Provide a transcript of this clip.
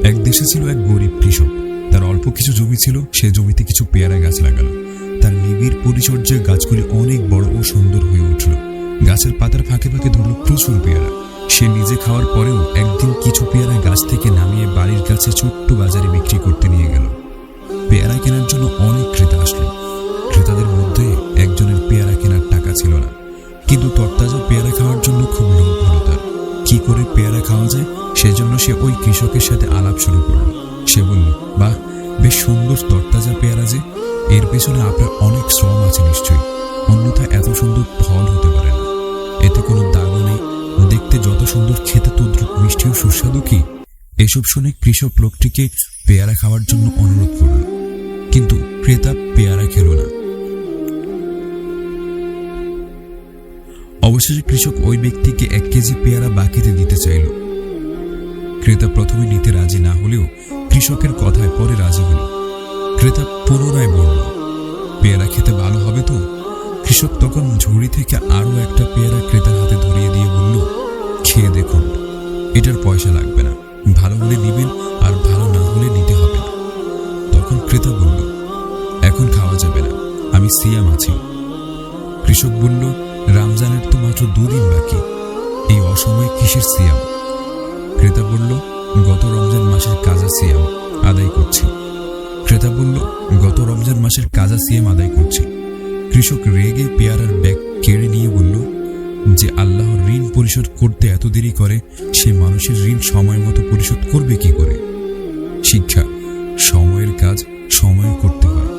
এক দেশে ছিল এক গরিব কৃষক। তার অল্প কিছু জমি ছিল, সে জমিতে কিছু পেয়ারা গাছ লাগালো। তার নিবিড় পরিচর্যায় গাছগুলি অনেক বড় ও সুন্দর হয়ে উঠল। গাছের পাতার ফাঁকে ফাঁকে ধরল প্রচুর পেয়ারা। সে নিজে খাওয়ার পরেও একদিন কিছু পেয়ারা গাছ থেকে নামিয়ে বাড়ির কাছে ছোট্ট বাজারে বিক্রি করতে নিয়ে গেল। পেয়ারা কেনার জন্য অনেক ক্রেতা আসলো। ক্রেতাদের মধ্যে একজনের পেয়ারা কেনার টাকা ছিল না, কিন্তু তরতাজা পেয়ারা খাওয়ার জন্য খুব লোভ হলো তার। কি করে পেয়ারা খাওয়া যায় সেজন্য সে ওই কৃষকের সাথে আলাপ শুরু করল। সে বলল, বাহ, বেশ সুন্দর তরতাজা পেয়ারা যে, এর পেছনে আপনার অনেক শ্রম আছে নিশ্চয়ই, অন্যথায় এত সুন্দর ফল হতে পারে না। এতে কোনো দাগও নেই, দেখতে যত সুন্দর, খেতে তদ্রুপ মিষ্টি ও সুস্বাদু কি? এসব শুনে কৃষক লোকটিকে পেয়ারা খাওয়ার জন্য অনুরোধ করল, কিন্তু ক্রেতা পেয়ারা খেল না। অবশেষে কৃষক ওই ব্যক্তিকে 1 কেজি পেয়ারা বাকিতে দিতে চাইল। ক্রেতা প্রথমে নিতে রাজি না হলেও কৃষকের কথায় পরে রাজি হল। ক্রেতা পুনরায় বলল, পেয়ারা খেতে ভালো হবে তো? কৃষক তখন ঝুড়ি থেকে আরো একটা পেয়ারা ক্রেতার হাতে ধরিয়ে দিয়ে বলল, খেয়ে দেখুন, এটার পয়সা লাগবে না, ভালো হলে নিবেন আর ভালো না হলে নিতে হবে না। তখন ক্রেতা বলল, এখন খাওয়া যাবে না, আমি সিয়াম আছি। কৃষক বলল, রমজানের তো মাত্র 2 দিন বাকি, এই অসময়ে কিসের সিয়াম? ক্রেতা বলল, গত রমজান মাসের কাজা সিয়াম আদায় করছি। ক্রেতা বলল, গত রমজান মাসের কাজা সিয়াম আদায় করছি। কৃষক রেগে পেয়ারার ব্যাগ কেড়ে নিয়ে বলল, যে আল্লাহর ঋণ পরিশোধ করতে এত দেরি করে, সে মানুষের ঋণ সময় মতো পরিশোধ করবে কি করে? শিক্ষা: সময়ের কাজ সময়ে করতে হয়।